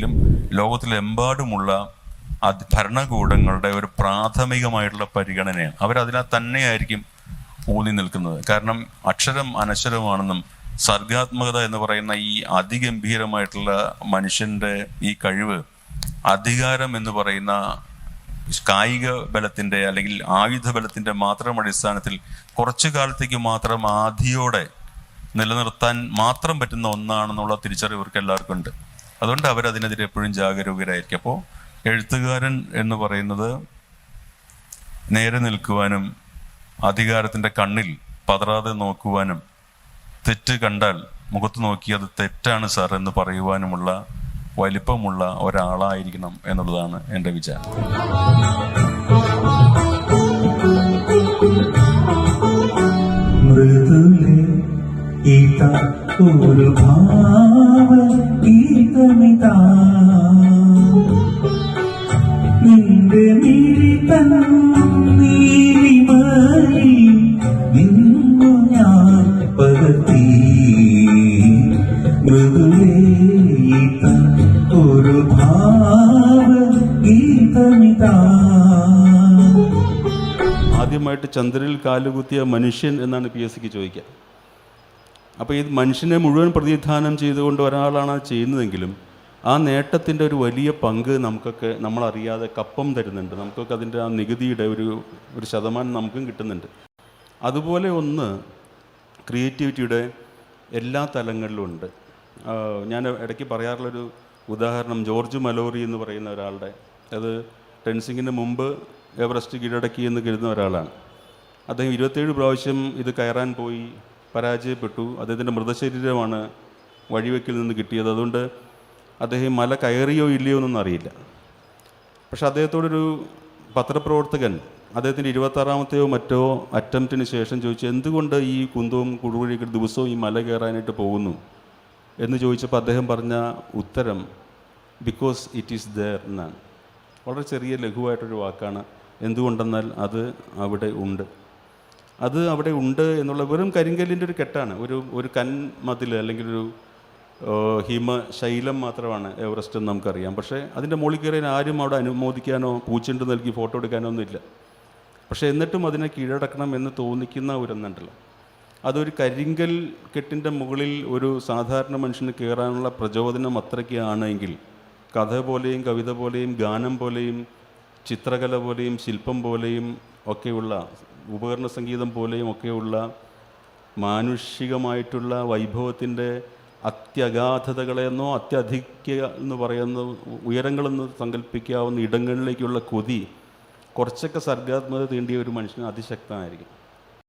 ശരിക്കും ലോകത്തിലെമ്പാടുമുള്ള ഭരണകൂടങ്ങളുടെ ഒരു പ്രാഥമികമായിട്ടുള്ള പരിഗണനയാണ്. അവരതിനെ തന്നെയായിരിക്കും ഊന്നി നിൽക്കുന്നത്. കാരണം അക്ഷരം അനശ്വരമാണെന്നും സർഗാത്മകത എന്ന് പറയുന്ന ഈ അതിഗംഭീരമായിട്ടുള്ള മനുഷ്യൻ്റെ ഈ കഴിവ് അധികാരം എന്ന് പറയുന്ന കായിക ബലത്തിൻ്റെ അല്ലെങ്കിൽ ആയുധ ബലത്തിൻ്റെ മാത്രം അടിസ്ഥാനത്തിൽ കുറച്ചു കാലത്തേക്ക് മാത്രം ആധിയോടെ നിലനിർത്താൻ മാത്രം പറ്റുന്ന ഒന്നാണെന്നുള്ള തിരിച്ചറിവ് ഇവർക്ക് എല്ലാവർക്കും ഉണ്ട്. അതുകൊണ്ട് അവരതിനെതിരെ എപ്പോഴും ജാഗരൂകരായിരിക്കും. അപ്പോൾ എഴുത്തുകാരൻ എന്ന് പറയുന്നത് നേരെ നിൽക്കുവാനും അധികാരത്തിൻ്റെ കണ്ണിൽ പതറാതെ നോക്കുവാനും തെറ്റ് കണ്ടാൽ മുഖത്ത് നോക്കി അത് തെറ്റാണ് സാർ എന്ന് പറയുവാനുമുള്ള വലിപ്പമുള്ള ഒരാളായിരിക്കണം എന്നുള്ളതാണ് എൻ്റെ വിചാരം. ആദ്യമായിട്ട് ചന്ദ്രനിൽ കാലുകുത്തിയ മനുഷ്യൻ എന്നാണ് PSCക്ക് ചോദിക്കുക. അപ്പോൾ ഈ മനുഷ്യനെ മുഴുവൻ പ്രതിനിധാനം ചെയ്തുകൊണ്ട് ഒരാളാണ് ചെയ്യുന്നതെങ്കിലും ആ നേട്ടത്തിൻ്റെ ഒരു വലിയ പങ്ക് നമുക്കൊക്കെ നമ്മളറിയാതെ കപ്പം തരുന്നുണ്ട്. നമുക്കൊക്കെ അതിൻ്റെ ആ നികുതിയുടെ ഒരു ശതമാനം നമുക്കും കിട്ടുന്നുണ്ട്. അതുപോലെ ഒന്ന് ക്രിയേറ്റിവിറ്റിയുടെ എല്ലാ തലങ്ങളിലും ഉണ്ട്. ഞാൻ ഇടയ്ക്ക് പറയാറുള്ളൊരു ഉദാഹരണം ജോർജ് മലോറി എന്ന് പറയുന്ന ഒരാളുടെ, അത് ടെൻസിങ്ങിന് മുമ്പ് എവറസ്റ്റ് കീഴടക്കി എന്ന് കരുതുന്ന ഒരാളാണ്. അദ്ദേഹം 27 പ്രാവശ്യം ഇത് കയറാൻ പോയി, പരാജയപ്പെട്ടു. അദ്ദേഹത്തിൻ്റെ മൃതശരീരമാണ് വഴിവെക്കിൽ നിന്ന് കിട്ടിയത്. അതുകൊണ്ട് അദ്ദേഹം മല കയറിയോ ഇല്ലയോ എന്നൊന്നും അറിയില്ല. പക്ഷെ അദ്ദേഹത്തോടൊരു പത്രപ്രവർത്തകൻ അദ്ദേഹത്തിൻ്റെ 26ാമത്തെയോ മറ്റോ അറ്റംപ്റ്റിന് ശേഷം ചോദിച്ചു, എന്തുകൊണ്ട് ഈ കുന്തവും കുടുകുഴിയൊക്കെ ദിവസവും ഈ മല കയറാനായിട്ട് പോകുന്നു എന്ന് ചോദിച്ചപ്പോൾ അദ്ദേഹം പറഞ്ഞ ഉത്തരം ബിക്കോസ് ഇറ്റ് ഈസ് ദെയർ എന്നാണ്. വളരെ ചെറിയ ലഘുവായിട്ടൊരു വാക്കാണ്. എന്തുകൊണ്ടെന്നാൽ അത് അവിടെ ഉണ്ട്. അത് അവിടെ ഉണ്ട് എന്നുള്ള വെറും കരിങ്കല്ലിൻ്റെ ഒരു കെട്ടാണ്, ഒരു കന്മതിൽ അല്ലെങ്കിൽ ഒരു ഹിമശൈലം മാത്രമാണ് എവറസ്റ്റ് എന്ന് നമുക്കറിയാം. പക്ഷേ അതിൻ്റെ മുകളിൽ കയറാൻ ആരും അവിടെ അനുമോദിക്കാനോ പൂച്ചെണ്ട് നൽകി ഫോട്ടോ എടുക്കാനോ ഒന്നുമില്ല. പക്ഷേ എന്നിട്ടും അതിനെ കീഴടക്കണം എന്ന് തോന്നിക്കുന്ന ഒരെണ്ണുണ്ടല്ലോ, അതൊരു കരിങ്കൽ കെട്ടിൻ്റെ മുകളിൽ ഒരു സാധാരണ മനുഷ്യന് കയറാനുള്ള പ്രചോദനം അത്രയ്ക്ക് ആണെങ്കിൽ കഥ പോലെയും കവിത പോലെയും ഗാനം പോലെയും ചിത്രകല പോലെയും ശില്പം പോലെയും ഒക്കെയുള്ള ഉപകരണ സംഗീതം പോലെയും ഒക്കെയുള്ള മാനുഷികമായിട്ടുള്ള വൈഭവത്തിൻ്റെ അത്യഗാധതകളെന്നോ അത്യധിക എന്ന് പറയുന്ന ഉയരങ്ങളെന്ന് സങ്കല്പിക്കാവുന്ന ഇടങ്ങളിലേക്കുള്ള കൊതി കുറച്ചൊക്കെ സർഗാത്മകത തീണ്ടിയ ഒരു മനുഷ്യന് അതിശക്തമായിരിക്കും.